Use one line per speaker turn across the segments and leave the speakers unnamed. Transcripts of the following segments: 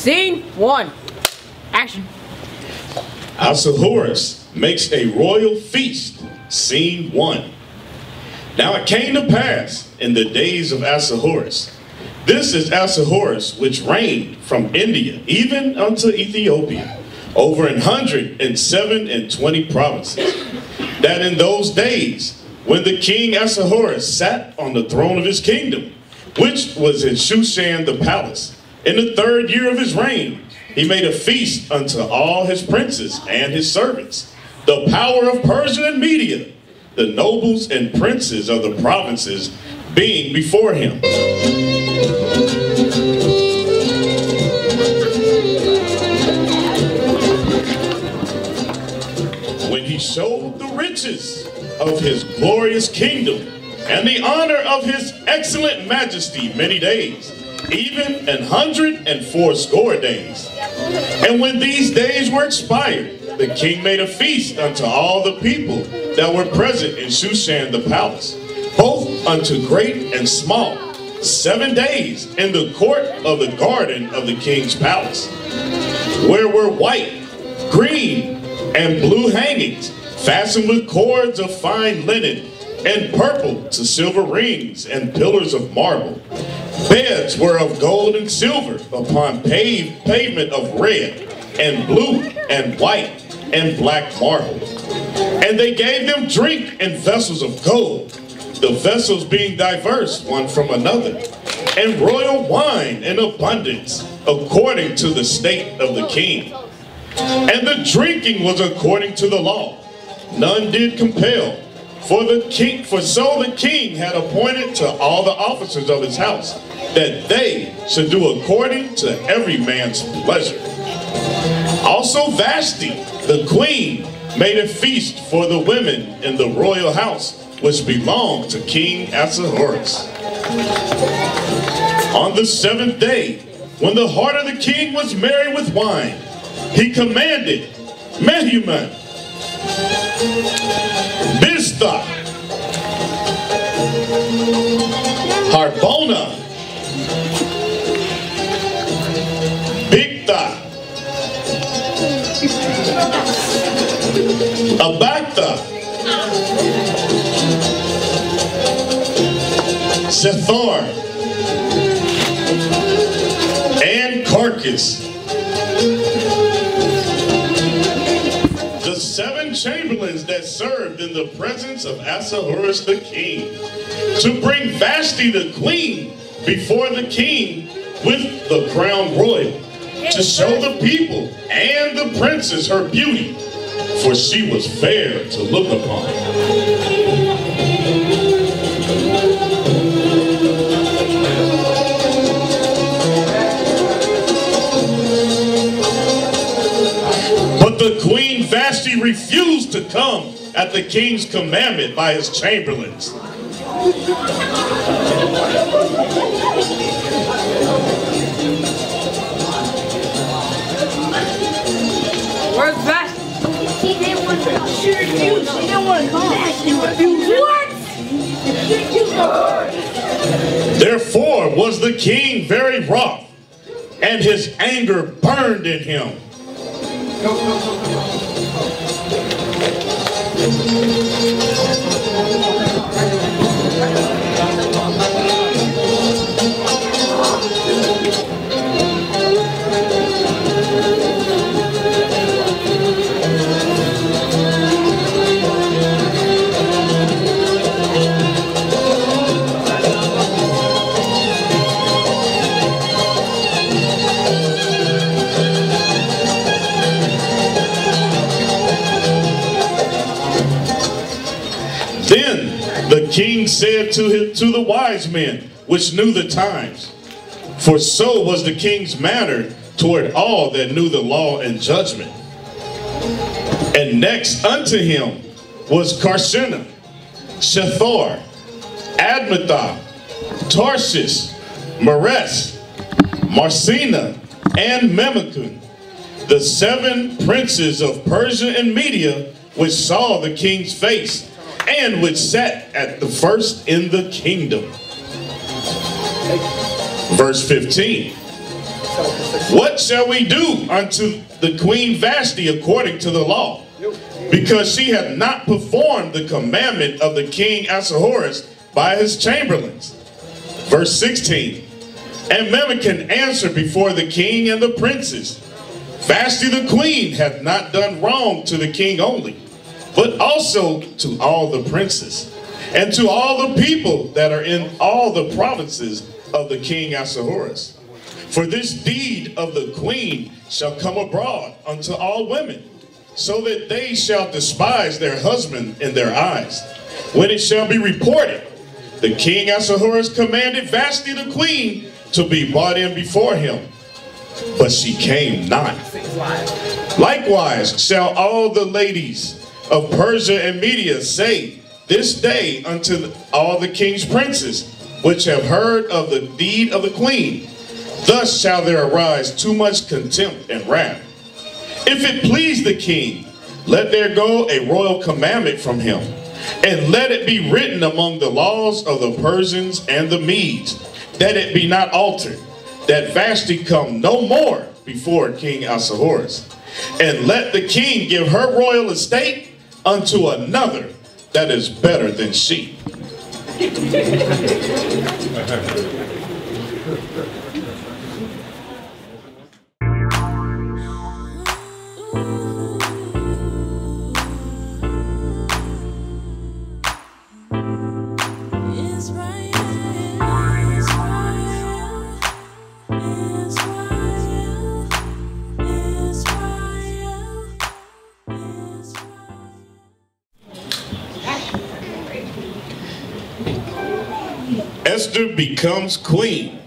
Scene 1. Action.
Ahasuerus makes a royal feast. Scene 1. Now it came to pass in the days of Ahasuerus. This is Ahasuerus, which reigned from India even unto Ethiopia, over 127 provinces. That in those days, when the king Ahasuerus sat on the throne of his kingdom, which was in Shushan the palace, in the 3rd year of his reign, he made a feast unto all his princes and his servants, the power of Persia and Media, the nobles and princes of the provinces being before him. When he showed the riches of his glorious kingdom and the honor of his excellent majesty many days, even 180 days. And when these days were expired, the king made a feast unto all the people that were present in Shushan the palace, both unto great and small, 7 days in the court of the garden of the king's palace, where were white, green, and blue hangings, fastened with cords of fine linen, and purple to silver rings and pillars of marble. Beds were of gold and silver upon pavement of red and blue and white and black marble. And they gave them drink in vessels of gold, the vessels being diverse one from another, and royal wine in abundance, according to the state of the king. And the drinking was according to the law. None did compel. For so the king had appointed to all the officers of his house, that they should do according to every man's pleasure. Also Vashti, the queen, made a feast for the women in the royal house, which belonged to King Ahasuerus. On the 7th day, when the heart of the king was merry with wine, he commanded Mehuman, Biztha, Harbona, Bigtha, Abagtha, Sethor, and Carcass, the 7 chamberlains that served in the presence of Ahasuerus the king, to bring Vashti the queen before the king with the crown royal, to show the people and the princess her beauty, for she was fair to look upon. But the queen Vashti refused to come at the king's commandment by his chamberlains.
Where's Vashti? She didn't want to come. She refused. She didn't want to come. Vashti refused. What?
Therefore was the king very wroth, and his anger burned in him. Then the king said to the wise men, which knew the times, for so was the king's manner toward all that knew the law and judgment. And next unto him was Carshena, Shethor, Admatha, Tarshish, Meres, Marsina, and Memucan, the 7 princes of Persia and Media, which saw the king's face, and which sat at the first in the kingdom. Verse 15. What shall we do unto the queen Vashti according to the law? Because she hath not performed the commandment of the king Ahasuerus by his chamberlains. Verse 16. And Memucan answered before the king and the princes, Vashti the queen hath not done wrong to the king only, but also to all the princes, and to all the people that are in all the provinces of the king Ahasuerus. For this deed of the queen shall come abroad unto all women, so that they shall despise their husband in their eyes. When it shall be reported, the king Ahasuerus commanded Vashti the queen to be brought in before him, but she came not. Likewise shall all the ladies of Persia and Media say this day unto all the king's princes, which have heard of the deed of the queen, thus shall there arise too much contempt and wrath. If it please the king, let there go a royal commandment from him, and let it be written among the laws of the Persians and the Medes, that it be not altered, that Vashti come no more before King Ahasuerus. And let the king give her royal estate unto another that is better than she. Esther becomes queen.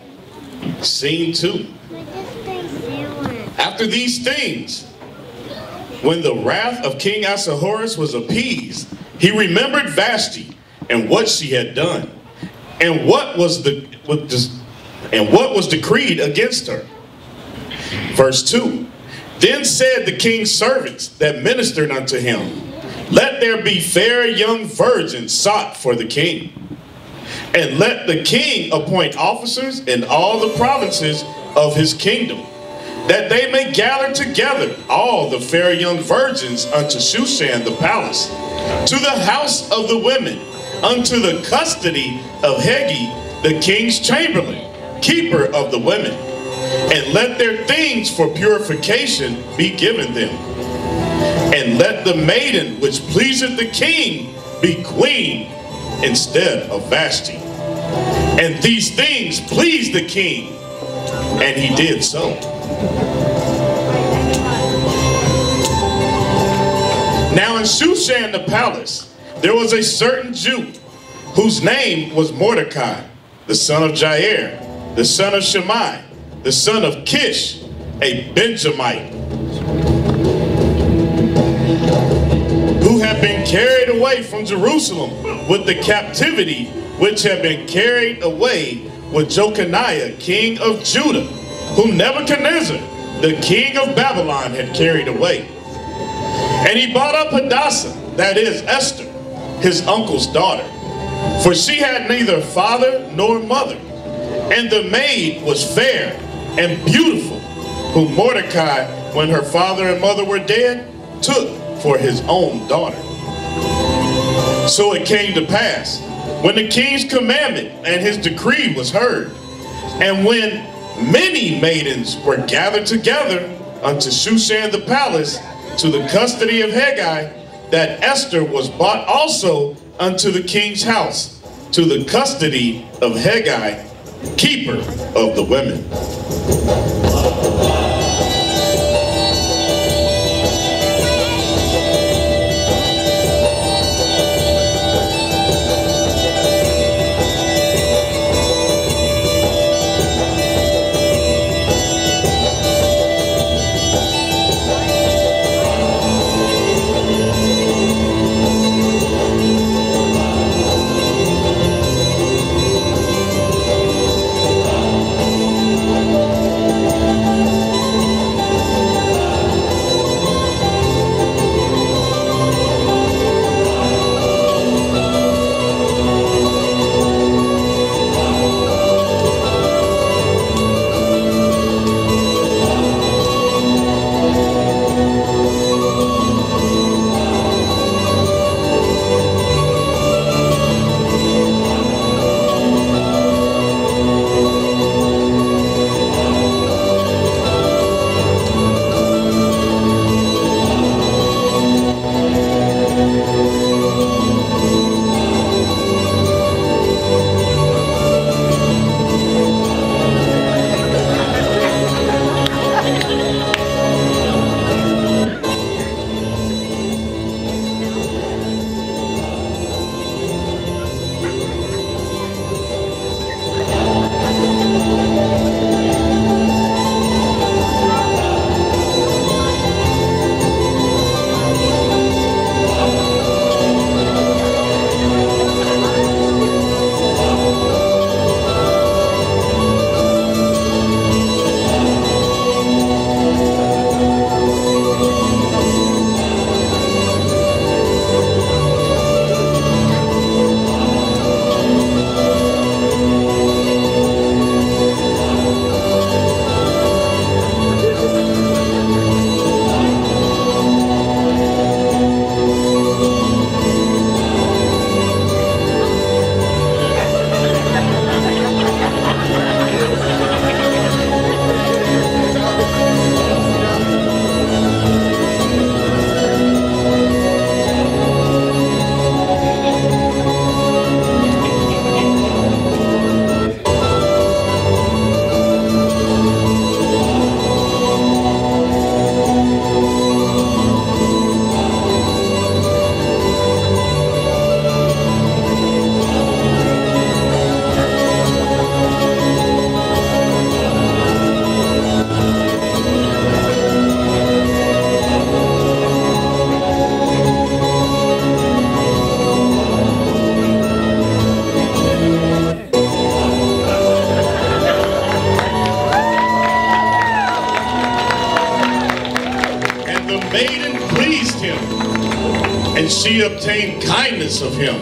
Scene 2. After these things, when the wrath of King Ahasuerus was appeased, he remembered Vashti and what she had done, and what was decreed against her. Verse 2. Then said the king's servants that ministered unto him, let there be fair young virgins sought for the king. And let the king appoint officers in all the provinces of his kingdom, that they may gather together all the fair young virgins unto Shushan the palace, to the house of the women, unto the custody of Hegi, the king's chamberlain, keeper of the women. And let their things for purification be given them. And let the maiden which pleaseth the king be queen instead of Vashti. And these things pleased the king, and he did so. Now in Shushan the palace, there was a certain Jew, whose name was Mordecai, the son of Jair, the son of Shimei, the son of Kish, a Benjamite, who had been carried away from Jerusalem with the captivity which had been carried away with Jeconiah, king of Judah, whom Nebuchadnezzar, the king of Babylon, had carried away. And he brought up Hadassah, that is Esther, his uncle's daughter, for she had neither father nor mother, and the maid was fair and beautiful, whom Mordecai, when her father and mother were dead, took for his own daughter. So it came to pass, when the king's commandment and his decree was heard, and when many maidens were gathered together unto Shushan the palace, to the custody of Hegi, that Esther was brought also unto the king's house, to the custody of Hegi, keeper of the women. pleased him, and she obtained kindness of him.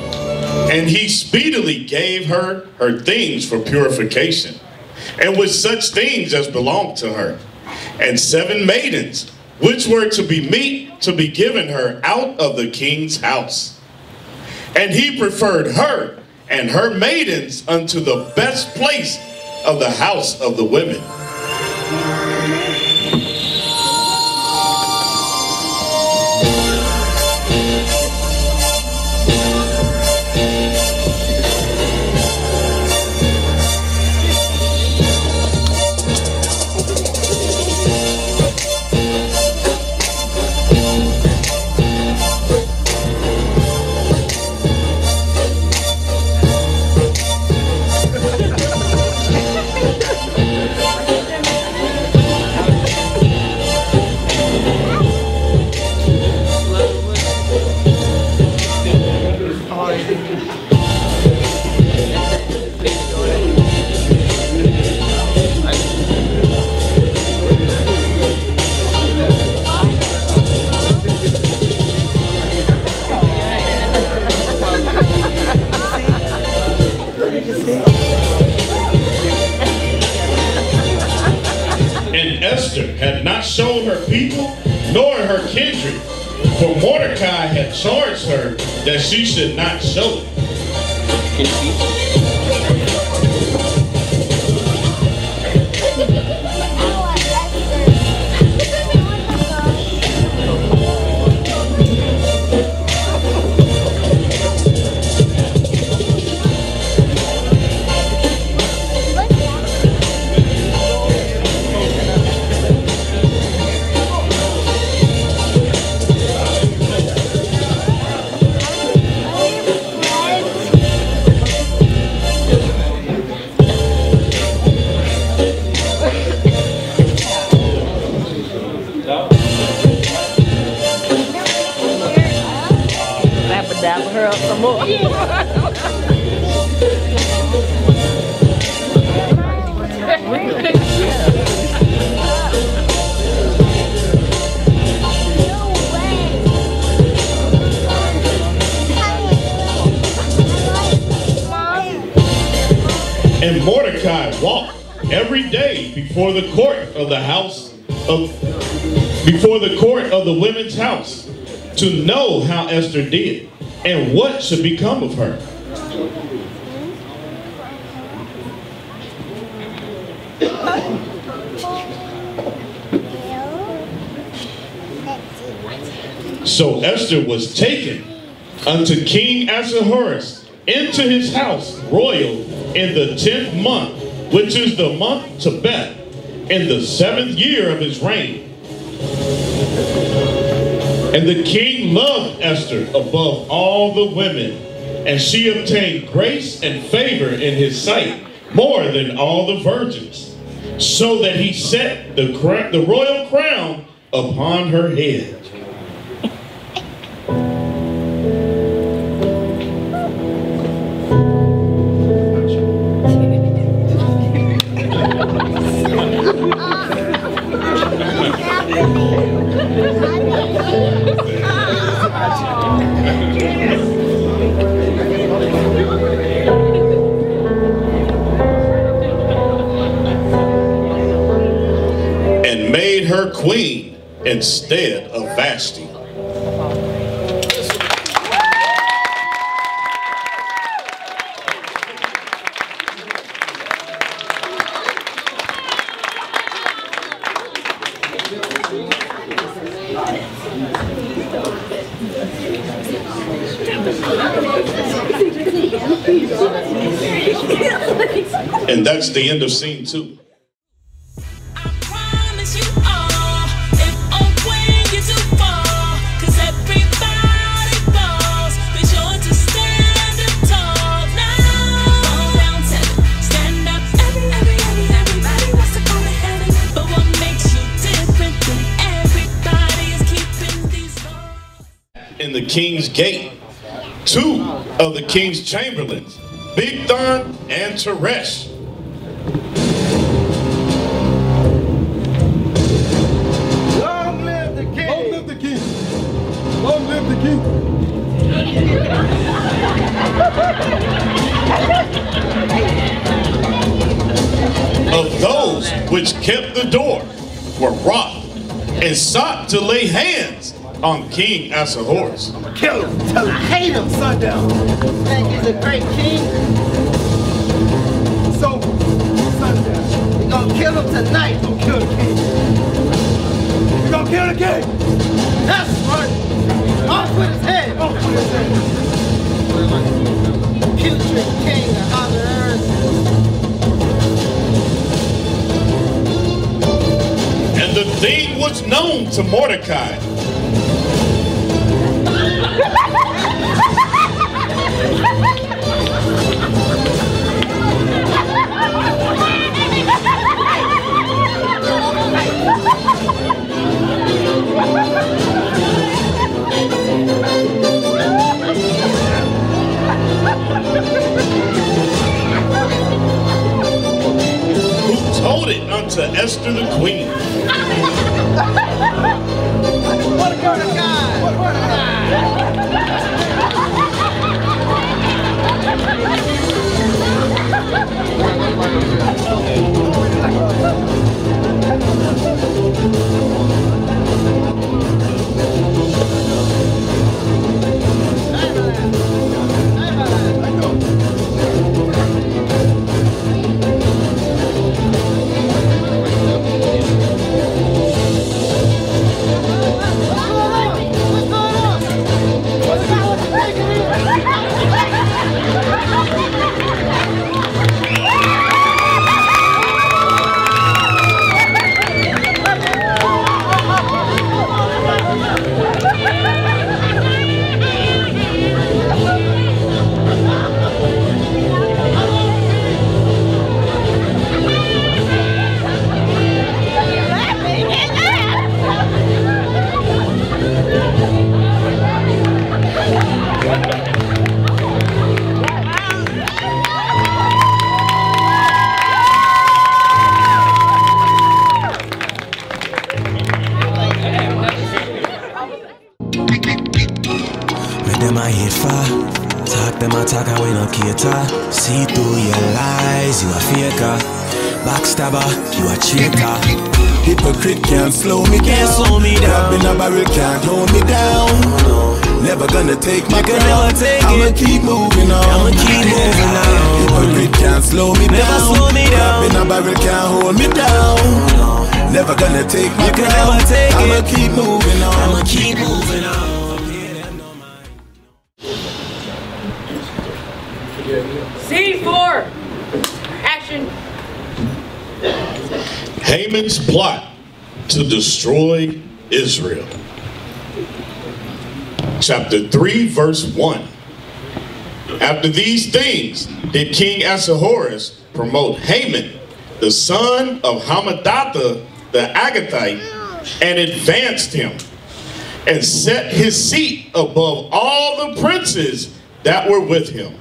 And he speedily gave her her things for purification, and with such things as belonged to her, and 7 maidens, which were to be meet to be given her out of the king's house. And he preferred her and her maidens unto the best place of the house of the women. And Esther had not shown her people nor her kindred, for Mordecai had charged her that she should not show it.
Dabble her up some more.
And Mordecai walked every day before the court of the house of before the court of the women's house, to know how Esther did and what should become of her. So Esther was taken unto King Ahasuerus into his house royal in the 10th month, which is the month Tebeth, in the 7th year of his reign. And the king loved Esther above all the women, and she obtained grace and favor in his sight more than all the virgins, so that he set the royal crown upon her head. And made her queen instead of Vashti. And that's the end of scene 2. In the king's gate, 2 of the king's chamberlains, Bigthan and Teresh.
Long live the king! Long live the king!
which kept the door, were wroth, and sought to lay hands on King Ahasuerus.
Kill him. Tell him I hate him, sundown.
Think he's a great king?
So, sundown.
We're gonna kill him tonight.
We're gonna kill the king. We're gonna kill the king.
That's right. Off with his head.
Off with his head.
Putrid king of Ahasuerus.
And the thing was known to Mordecai. Who told it unto Esther the queen.
See through your lies, you a faker. Backstabber, you a traitor. Hypocrite can't slow me down. Grabbing a barrel can't hold me down. Never gonna take my crown. I'ma keep moving on. Hypocrite can't slow me down. Grabbing a barrel can't hold me down. Never gonna take my crown. I'ma keep moving on.
Scene 4. Action.
Haman's plot to destroy Israel. Chapter 3, verse 1. After these things did King Ahasuerus promote Haman, the son of Hammedatha the Agagite, and advanced him, and set his seat above all the princes that were with him.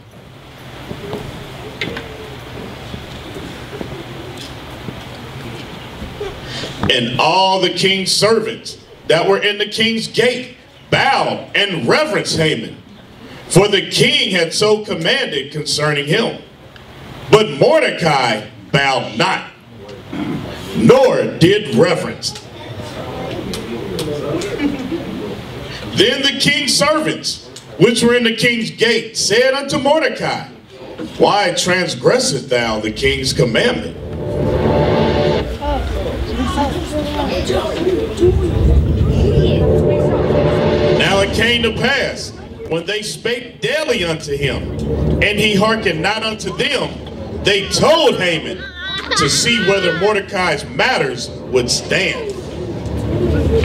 And all the king's servants that were in the king's gate bowed and reverenced Haman, for the king had so commanded concerning him. But Mordecai bowed not, nor did reverence. Then the king's servants, which were in the king's gate, said unto Mordecai, Why transgressest thou the king's commandment? Now it came to pass, when they spake daily unto him, and he hearkened not unto them, they told Haman to see whether Mordecai's matters would stand.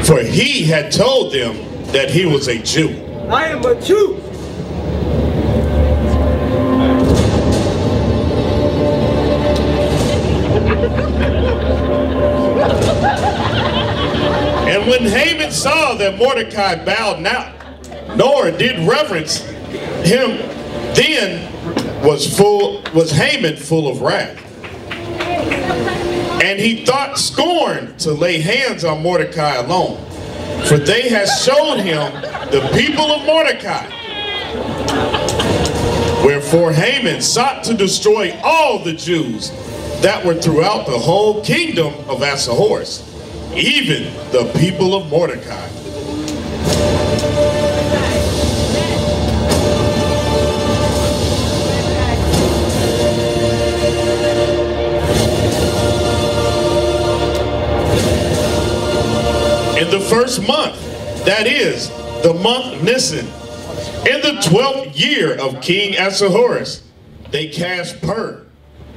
For he had told them that he was a Jew.
I am a Jew.
And when Haman saw that Mordecai bowed not, nor did reverence him, then was Haman full of wrath. And he thought scorn to lay hands on Mordecai alone, for they had showed him the people of Mordecai. Wherefore Haman sought to destroy all the Jews that were throughout the whole kingdom of Ahasuerus, even the people of Mordecai. In the first month, that is, the month Nisan, in the 12th year of King Ahasuerus, they cast pur,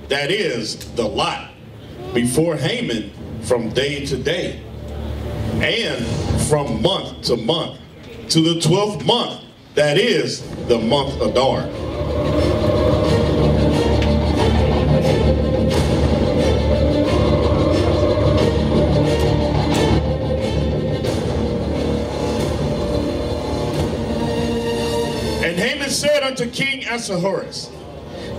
that is, the lot, before Haman from day to day, and from month to month, to the 12th month, that is, the month Adar. And Haman said unto King Ahasuerus,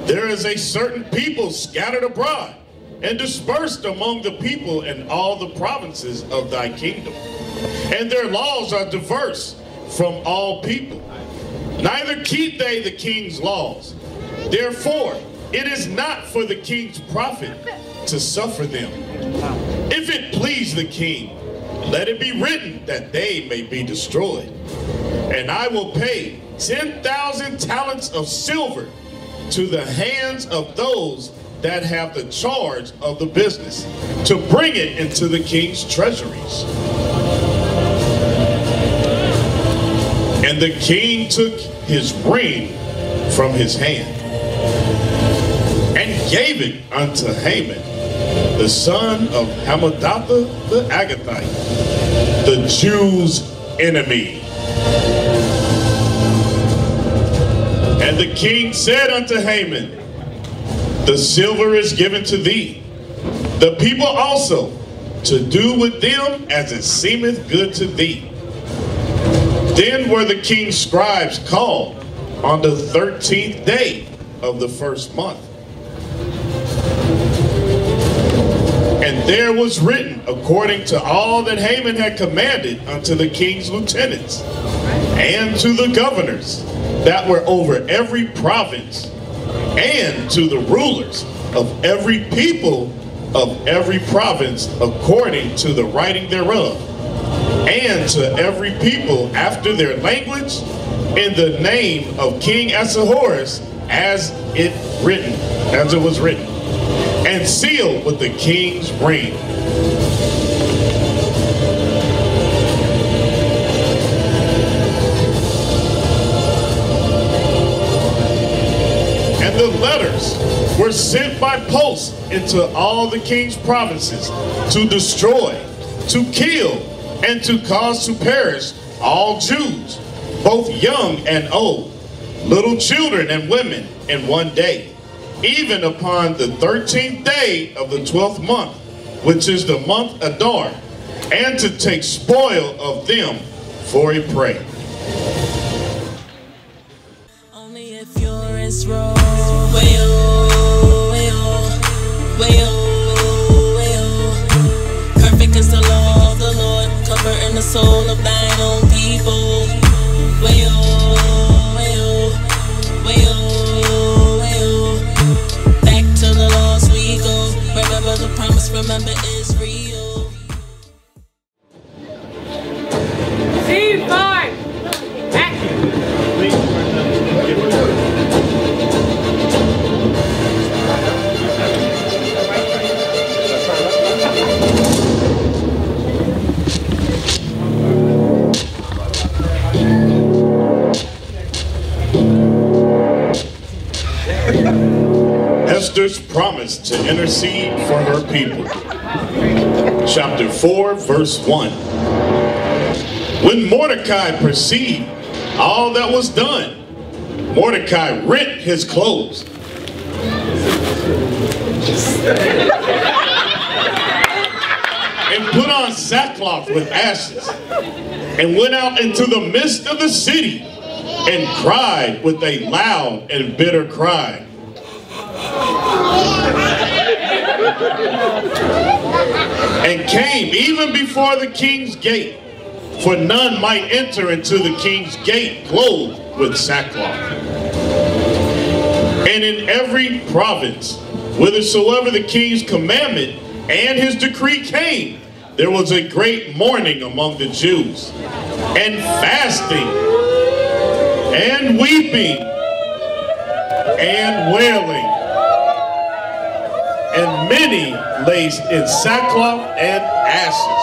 there is a certain people scattered abroad and dispersed among the people in all the provinces of thy kingdom. And their laws are diverse from all people. Neither keep they the king's laws. Therefore, it is not for the king's profit to suffer them. If it please the king, let it be written that they may be destroyed. And I will pay 10,000 talents of silver to the hands of those that have the charge of the business, to bring it into the king's treasuries. And the king took his ring from his hand and gave it unto Haman, the son of Hammedatha the Agathite, the Jews' enemy. And the king said unto Haman, the silver is given to thee, the people also, to do with them as it seemeth good to thee. Then were the king's scribes called on the 13th day of the first month. And there was written according to all that Haman had commanded unto the king's lieutenants and to the governors that were over every province, and to the rulers of every people of every province according to the writing thereof, and to every people after their language, in the name of King Ahasuerus, as it was written, and sealed with the king's ring. And the letters were sent by post into all the king's provinces to destroy, to kill, and to cause to perish all Jews, both young and old, little children and women, in one day, even upon the 13th day of the 12th month, which is the month Adar, and to take spoil of them for a prey.
Only if you're Israel, perfect is the law of the Lord, comforting the soul of thine own people. Back to the laws we go. Remember the promise, remember Israel.
Scene 5.
Esther's promise to intercede for her people. Chapter 4, verse 1. When Mordecai perceived all that was done, Mordecai rent his clothes and put on sackcloth with ashes, and went out into the midst of the city and cried with a loud and bitter cry. And came even before the king's gate, for none might enter into the king's gate clothed with sackcloth. And in every province whithersoever the king's commandment and his decree came, there was a great mourning among the Jews, and fasting, and weeping, and wailing, and many lay in sackcloth and ashes.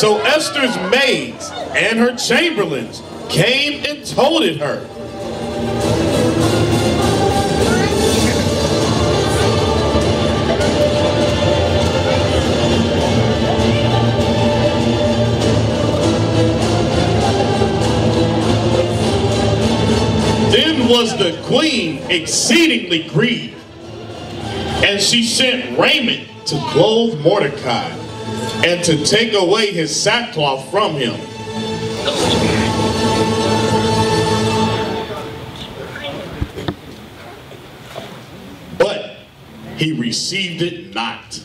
So Esther's maids and her chamberlains came and told it her. Then was the queen exceedingly grieved, and she sent raiment to clothe Mordecai, and to take away his sackcloth from him. But he received it not.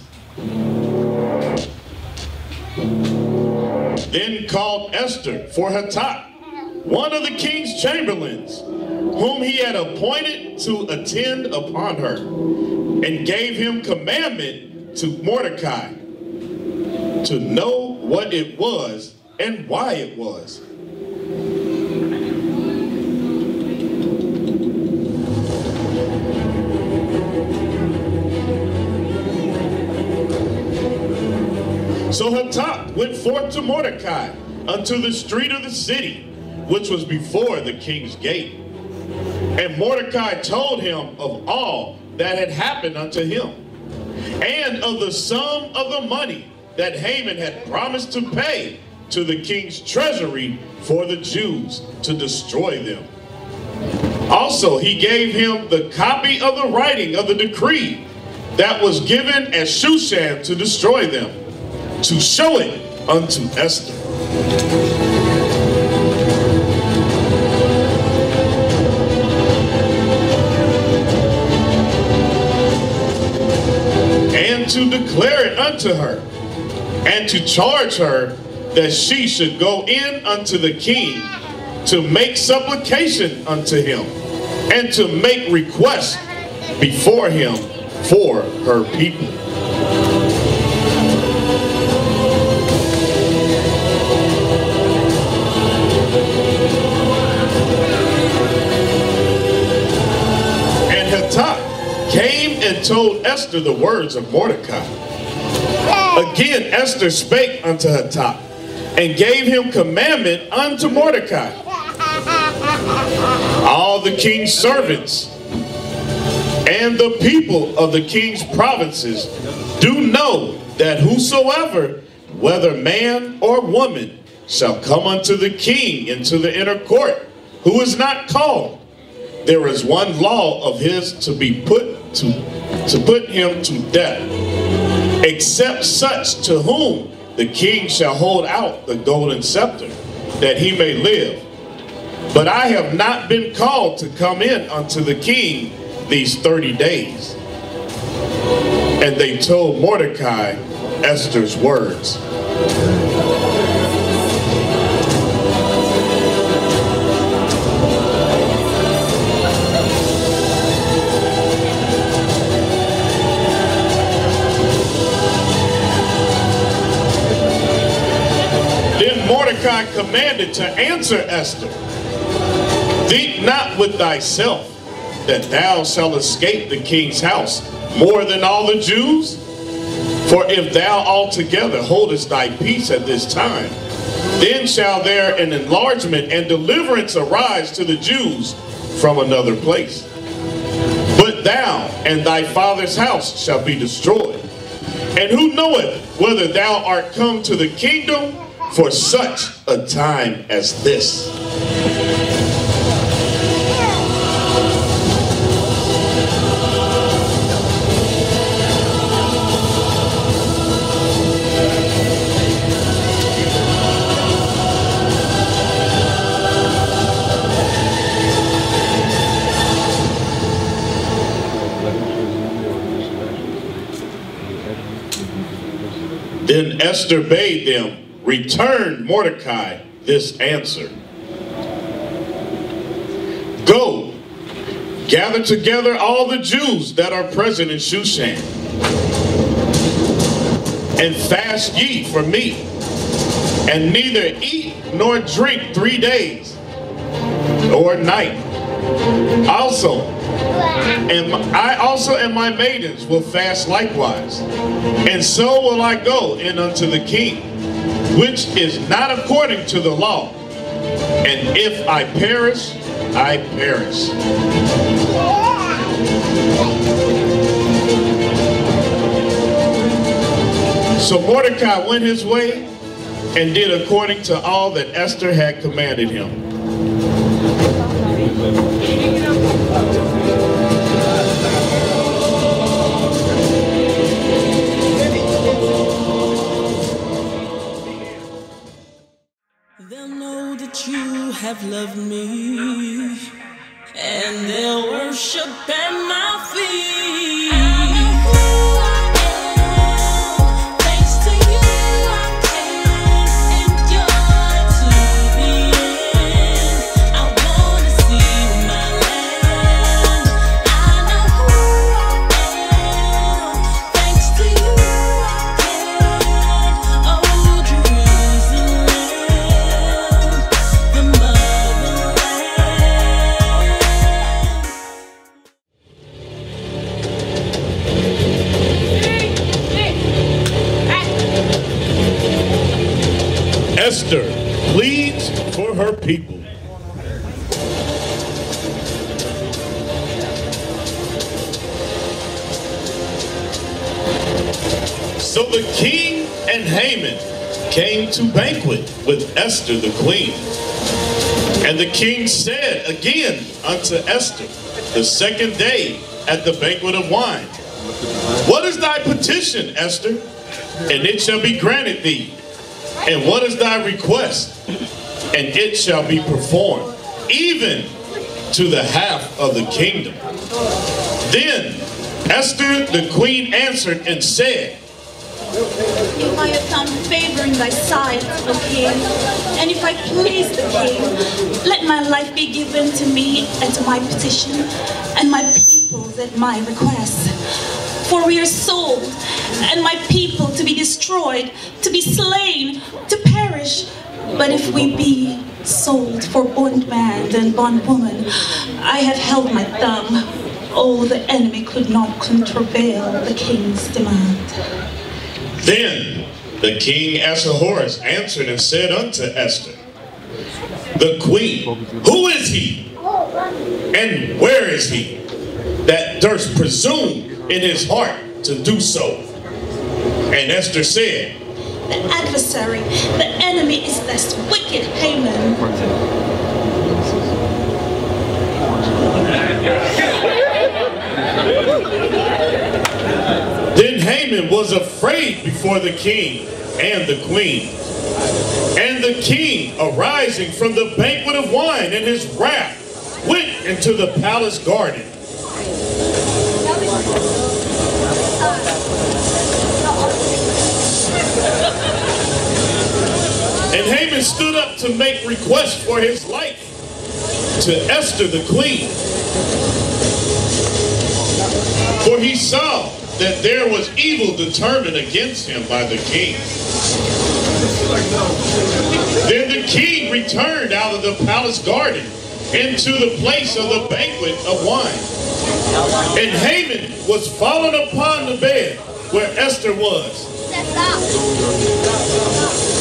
Then called Esther for Hatak, one of the king's chamberlains, whom he had appointed to attend upon her, and gave him commandment to Mordecai, to know what it was and why it was. So Hatak went forth to Mordecai unto the street of the city, which was before the king's gate. And Mordecai told him of all that had happened unto him, and of the sum of the money that Haman had promised to pay to the king's treasury for the Jews to destroy them. Also he gave him the copy of the writing of the decree that was given at Shushan to destroy them, to show it unto Esther. And to declare it unto her, and to charge her that she should go in unto the king to make supplication unto him, and to make request before him for her people. And Hatak came and told Esther the words of Mordecai. Again Esther spake unto Hatak, and gave him commandment unto Mordecai. All the king's servants and the people of the king's provinces do know that whosoever, whether man or woman, shall come unto the king into the inner court, who is not called, there is one law of his to be put him to death, except such to whom the king shall hold out the golden scepter, that he may live. But I have not been called to come in unto the king these 30 days. And they told Mordecai Esther's words. Then Mordecai commanded to answer Esther, think not with thyself that thou shalt escape the king's house more than all the Jews. For if thou altogether holdest thy peace at this time, then shall there an enlargement and deliverance arise to the Jews from another place. But thou and thy father's house shall be destroyed. And who knoweth whether thou art come to the kingdom for such a time as this? Then Esther bade them return Mordecai this answer. Go, gather together all the Jews that are present in Shushan, and fast ye for me, and neither eat nor drink 3 days or night. Also, I also and my maidens will fast likewise, and so will I go in unto the king, which is not according to the law. And if I perish, I perish. So Mordecai went his way and did according to all that Esther had commanded him.
They'll know that you have loved me, and they'll worship at my feet.
Esther pleads for her people. So the king and Haman came to banquet with Esther the queen. And the king said again unto Esther the second day at the banquet of wine, What is thy petition, Esther? And it shall be granted thee. And what is thy request? And it shall be performed, even to the half of the kingdom. Then Esther the queen answered and said,
If I have found favor in thy sight, O king, and if I please the king, let my life be given to me at my petition, and my peoples at my request. For we are sold, and my people to be destroyed, to be slain, to perish. But if we be sold for bondman and bondwoman, I have held my thumb. Oh, the enemy could not contravail the king's demand.
Then the king Ahasuerus answered and said unto Esther, the queen, Who is he? And where is he that durst presume in his heart to do so? And Esther said,
The adversary, the enemy is this wicked Haman.
Then Haman was afraid before the king and the queen. And the king, arising from the banquet of wine in his wrath, went into the palace garden. And Haman stood up to make request for his life to Esther the queen. For he saw that there was evil determined against him by the king. Then the king returned out of the palace garden into the place of the banquet of wine. And Haman was fallen upon the bed where Esther was.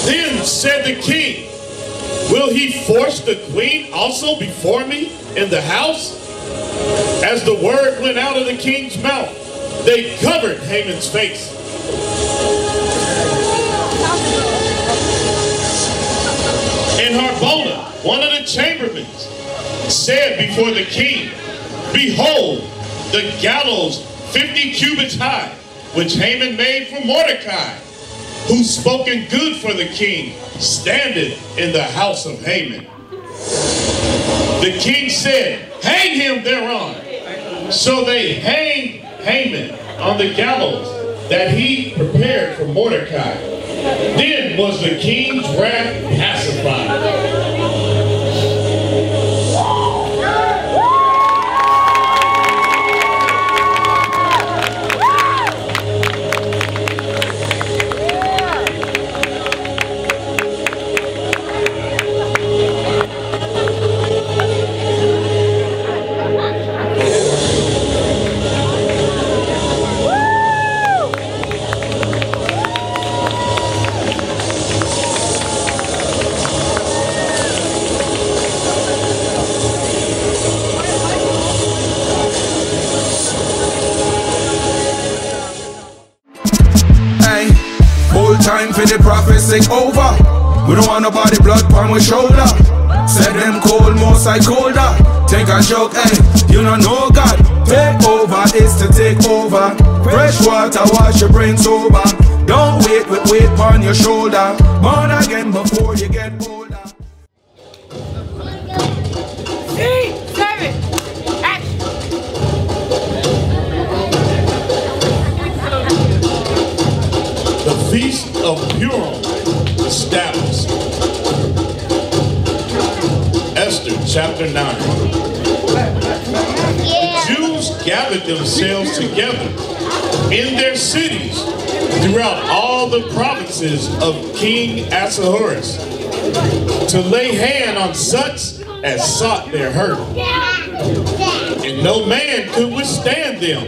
Then said the king, Will he force the queen also before me in the house? As the word went out of the king's mouth, they covered Haman's face. And Harbona, one of the chamberlain, said before the king, Behold, the gallows 50 cubits high, which Haman made for Mordecai, who spoken good for the king, standeth in the house of Haman. The king said, Hang him thereon. So they hanged Haman on the gallows that he prepared for Mordecai. Then was the king's wrath pacified.
time for the prophets take over. We don't want nobody blood on my shoulder. Said them cold, most I colder. Take a joke, hey, you don't know God. Take over is to take over. Fresh water, wash your brain sober. Don't wait with weight on your shoulder. Born again before you get older.
The Feast of Purim established. Esther chapter 9. The Jews gathered themselves together in their cities throughout all the provinces of King Ahasuerus to lay hand on such as sought their hurt. And no man could withstand them,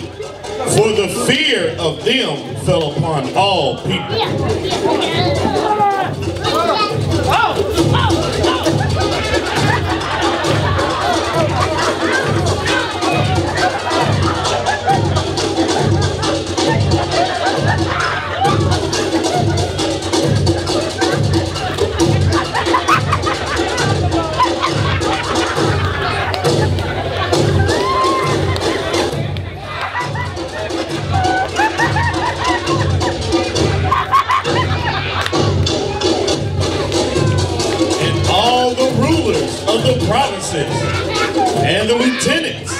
for the fear of them fell upon all people. Of the provinces, and the lieutenants,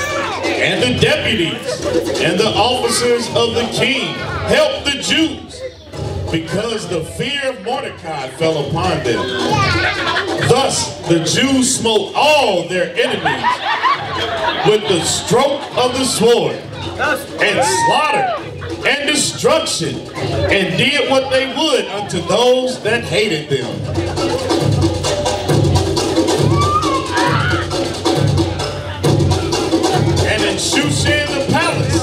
and the deputies, and the officers of the king helped the Jews, because the fear of Mordecai fell upon them. Thus the Jews smote all their enemies with the stroke of the sword, and slaughter, and destruction, and did what they would unto those that hated them. Shushan the palace,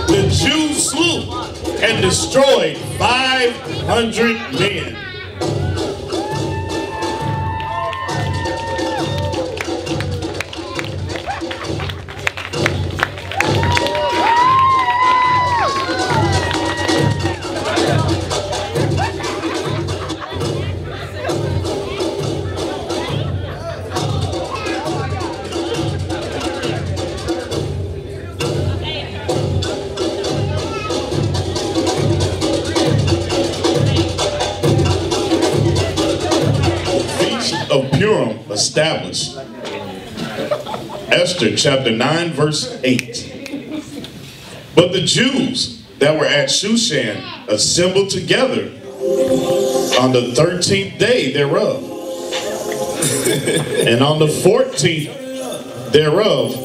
the Jews slew and destroyed 500 men. Of Purim established. Esther chapter 9 verse 8. But the Jews that were at Shushan assembled together on the 13th day thereof, and on the 14th thereof,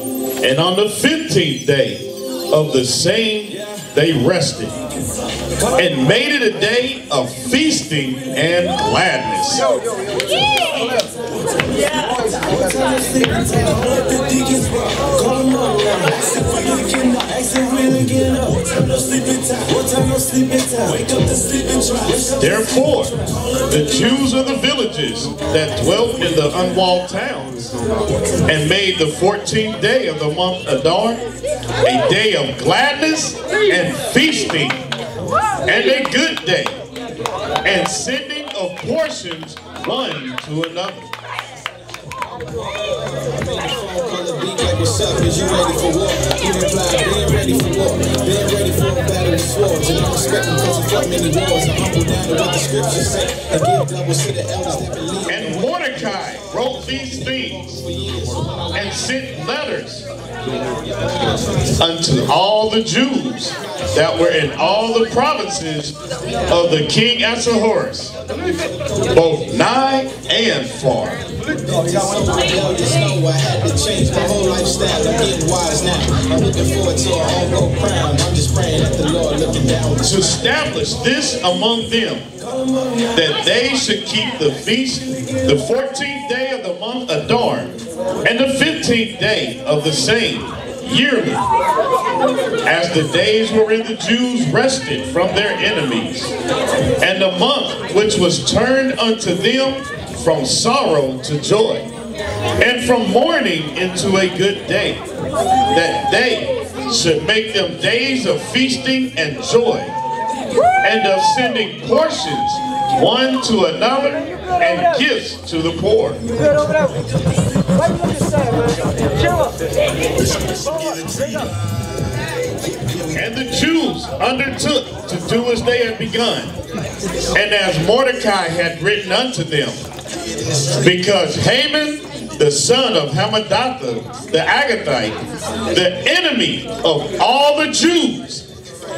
and on the 15th day of the same they rested, and made it a day of feasting and gladness. Therefore, the Jews of the villages that dwelt in the unwalled towns, and made the 14th day of the month Adar a day of gladness and feasting, and a good day, and sending of portions one to another. And Mordecai wrote these things and sent letters unto all the Jews that were in all the provinces of the king Ahasuerus, both nigh and far. To establish this among them, that they should keep the feast, the 14th day of the month Adar, and the 15th day of the same, yearly, as the days wherein the Jews rested from their enemies, and the month which was turned unto them from sorrow to joy, and from mourning into a good day, that they should make them days of feasting and joy, and of sending portions one to another, and gifts to the poor. And the Jews undertook to do as they had begun, and as Mordecai had written unto them, because Haman, the son of Hammedatha, the Agathite, the enemy of all the Jews,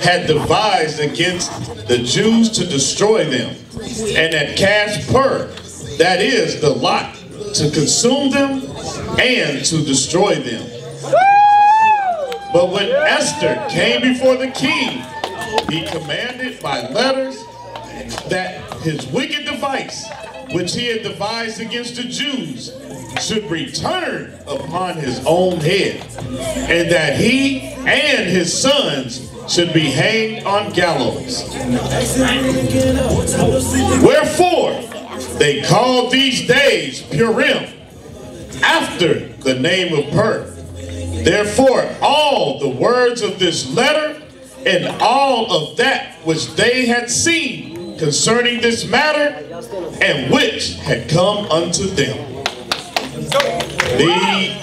had devised against the Jews to destroy them, and had cast pur, that is, the lot, to consume them and to destroy them. But when Esther came before the king, he commanded by letters that his wicked device, which he had devised against the Jews, should return upon his own head, and that he and his sons should be hanged on gallows. Wherefore they called these days Purim, after the name of Pur. Therefore all the words of this letter and all of that which they had seen concerning this matter, and which had come unto them. The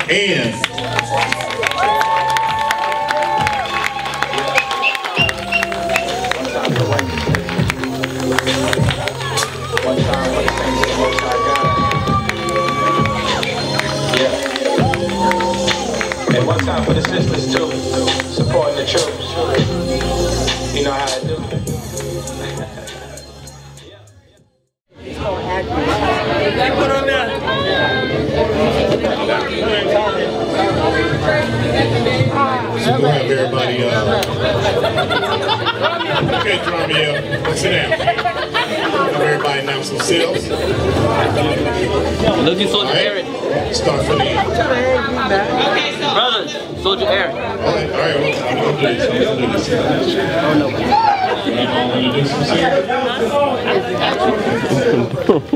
end.
And one time for the sisters too, supporting the troops. You know how I do.
Put on there.
So we'll have everybody, okay, Dramiel, let's sit down. Have everybody announce themselves.
Look at Soldier Aaron.
Start from the end.
Okay, so. Brothers, Soldier Aaron.
All right, I'm going to do this. Oh, no.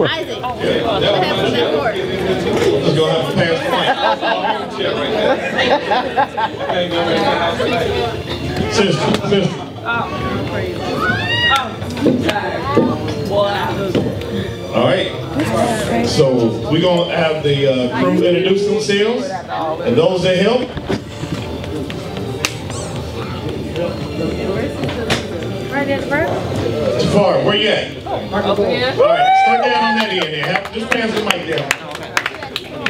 Isaac.
Let's go have a pass point. Sister. All right. So we're going to have the crew introduce themselves, and those that help. Jafar, where you at? Over here. All right, start down on that end there. Just pass the mic down.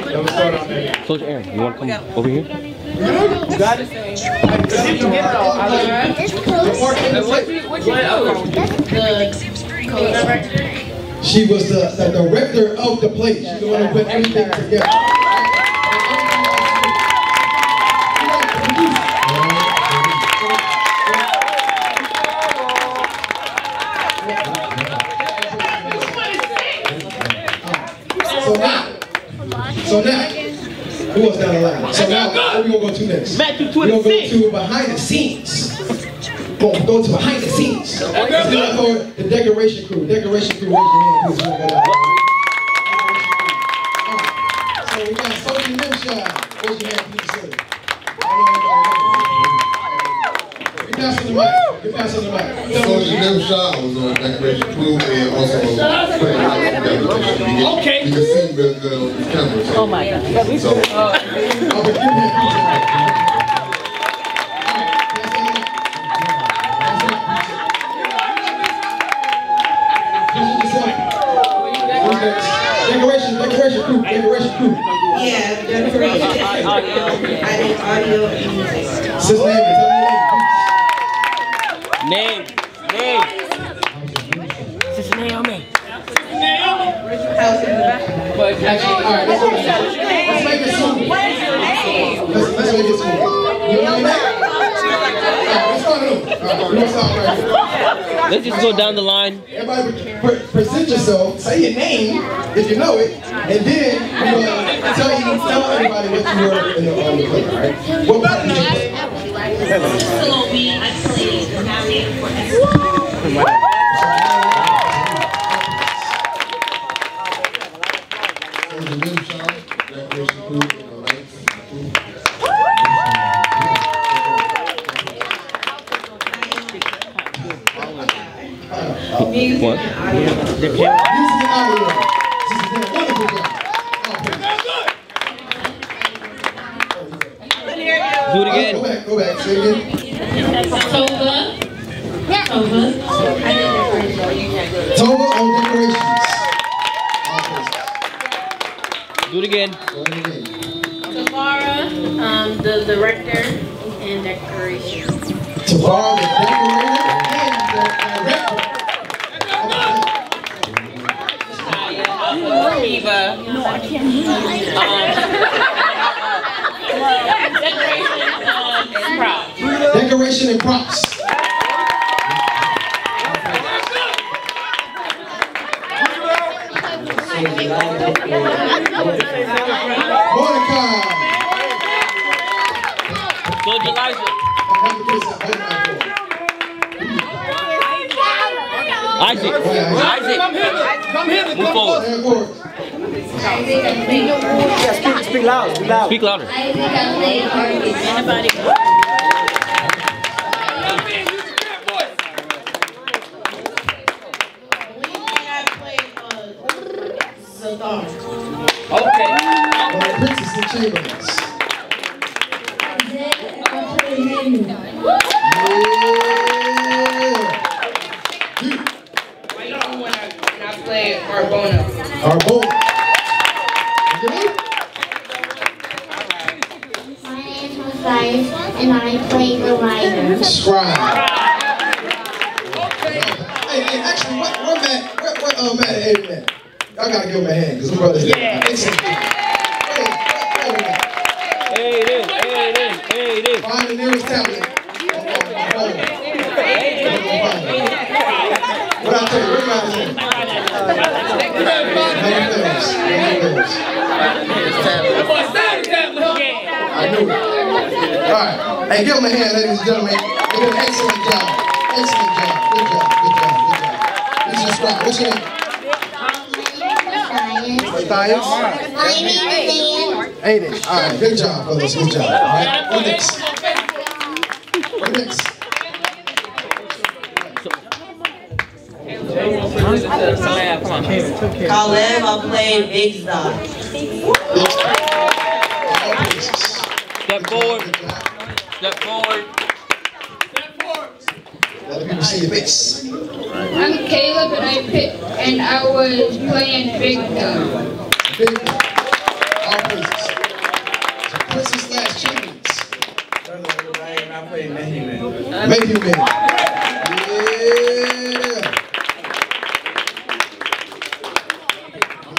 Let's start on that end.
Soldier Aaron, you want to come over here?
God is saying,
she was the director of the place. She's the one who put everything together. So now, who else down the line? So now, where we gonna go to next?
Matthew 26.
We're gonna go to behind the scenes. Go to behind the scenes. Let's do it for the decoration crew. Decoration crew, raise your hand, please. Alright, so we got Sophie Nimshad. Raise your hand, please, sir. You pass on the mic. You pass on the mic.
Sophie Nimshad was on decoration crew and also playing out decoration.
Okay.
You can see the camera.
Oh my God.
Decoration crew.
Yeah, decoration. I did audio and music.
Sister
Name. Sister Naomi.
House in the back.
Alright, let's make it smooth. Let's make it smooth. You know that? Alright, let's start it over. Alright, we're gonna start right here.
Let's just go down the line.
Everybody present yourself, say your name if you know it, and then we're gonna tell everybody what you were in the play, alright? What part did you play?
Salome, I played the narrator for Esther.
Music
What?
and audio.
Music and audio. This is a wonderful job.
Do it again.
Go back. Say it again.
Tova.
Tova on decorations.
Do it again.
Tamara, the director and decoration.
Tamara, the decorator and the director.
Eva.
No, I can't hear you.
Decoration and props. Mordecai.
Soldier Elijah. Isaac.
Come here.
Move forward.
Speak loud.
Speak louder.
Anybody?
Okay.
Princess and Chamberlains.
When I play Arbona.
My name is Cyrus, and I play the writer.
Scribe. Hey, actually, where Matt and Amen? I gotta give him a hand, because we're brothers. Yeah.
Hey, it is.
Find the nearest tablet. What I tell you, where Matt is? I knew it. All right. Hey, give him a hand, ladies and gentlemen. They did an excellent job. Excellent job. Good job. This is Scribe. What's your name? Matthias.
My name is
Aiden. All right. Good job, fellas. Good job. All right. What next? What next?
Caleb, I played Big Star.
Step forward.
Let people see your face.
I'm Caleb, and I was playing Big Dog.
Big Dog. All praises. So Princess Last Champions.
I played Mayhew.
Yeah.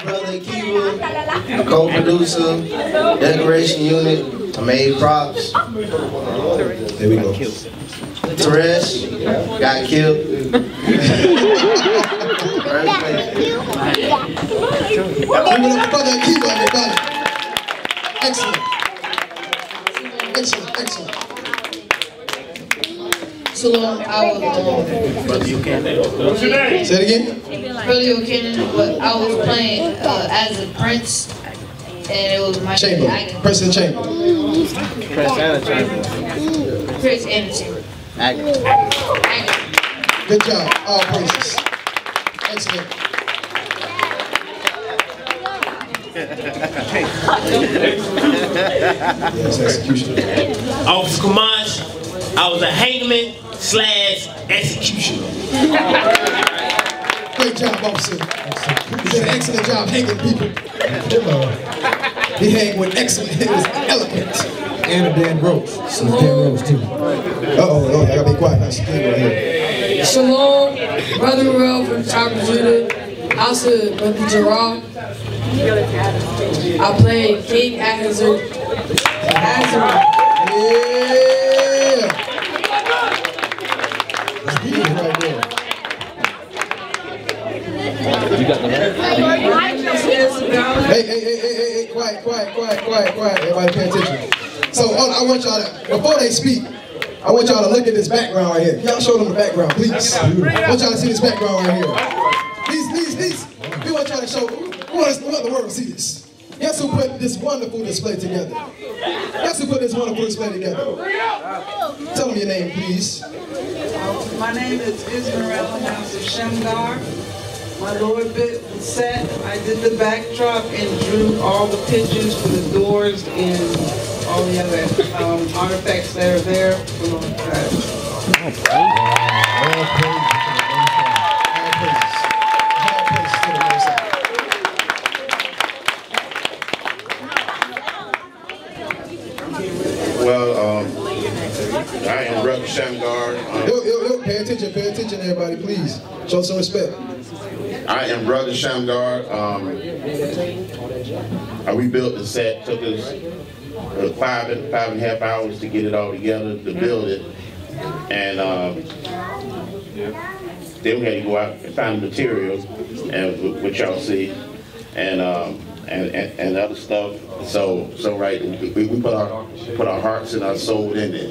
Brother Akiva, co-producer, decoration unit, I made props.
There we go.
Teresh got killed.
Give it up for Brother Akiva, everybody. Excellent.
Salon, I was
What's your name?
Say it again.
Billy O'Kinnon, but I was playing as a prince, and it was my
Chamber. President Chamber.
Prince Anderson.
Good job. All praises. Excellent. Yes, execution.
Officer Kamash, I was a hangman / executioner.
Great job, officer. You did an excellent job hanging people. He hang with excellent, it was eloquent. And a Dan Rose. Some Dan Rose too. Uh-oh, I gotta be quiet. That's right here.
Shalom, Brother Will from Tribe of Judah, House of Brother Gerard. I played King Ahasuerus.
Yeah. He is right there.
You got the
Hey, quiet. Everybody pay attention. So I want y'all to, before they speak, I want y'all to look at this background right here. Y'all show them the background, please. I want y'all to see this background right here. These. We want y'all to show, we want the world to see this. Guess who put this wonderful display together? Tell me your name, please.
My name is Ismael House of Shamgar. My lower bit was set. I did the backdrop and drew all the pictures for the doors and all the other artifacts that are there for the
Well, I am Brother Shamgar.
Yo, pay attention, everybody, please. Show some respect.
I am Brother Shamgar. We built the set. Took us 5.5 hours to get it all together, to build it. And then we had to go out and find the materials, and what y'all see, and other stuff. So right, we put our hearts and our soul in it.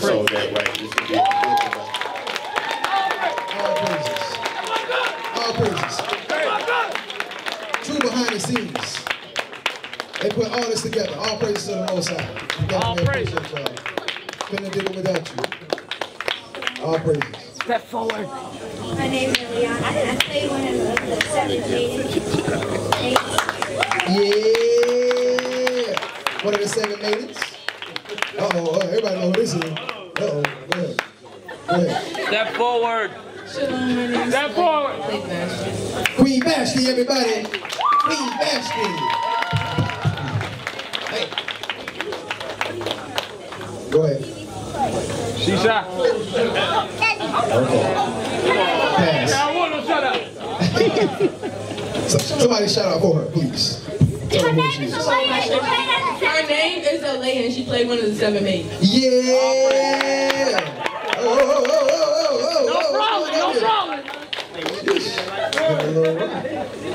So that right, this could be
all praises. True behind the scenes. They put all this together. All praises to the Most High. All praises. Couldn't have did it without you. All praises.
Step forward.
My name is Leon, and I play one of the 7 maidens.
Yeah! One of the 7 maidens? Uh-oh, everybody know who this is. Uh-oh, go ahead.
Step forward.
Step forward.
Queen Vashti, everybody. Queen Vashti. Hey. Go ahead.
She shot.
Okay. Pass.
I want to shut up.
Somebody shout out for her, please. Tell her who she is.
Her name is Alea, and she played one of the 7 maids.
Yeah! No problem.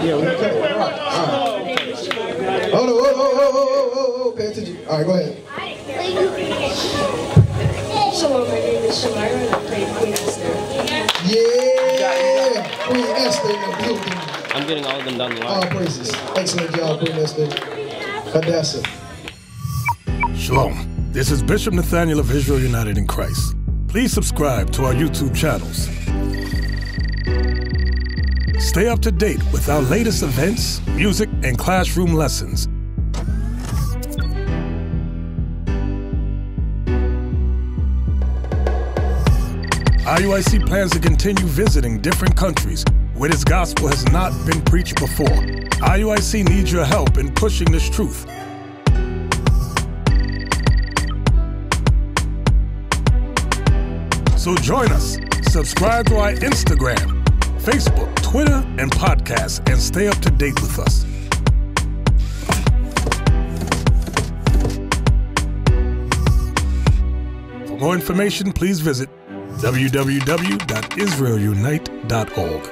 Yeah, we cut it. Hold on, pay attention. All right, go ahead.
Shalom, my name is Shamara, and I play Queen Esther.
Yeah! Queen Esther in the building.
I'm getting all of them down the line.
All praises. Excellent job, Queen Esther. Hadassah.
Shalom. This is Bishop Nathaniel of Israel United in Christ. Please subscribe to our YouTube channels. Stay up to date with our latest events, music, and classroom lessons. IUIC plans to continue visiting different countries where this gospel has not been preached before. IUIC needs your help in pushing this truth. So join us. Subscribe to our Instagram, Facebook, Twitter, and podcasts, and stay up to date with us. For more information, please visit www.israelunite.org.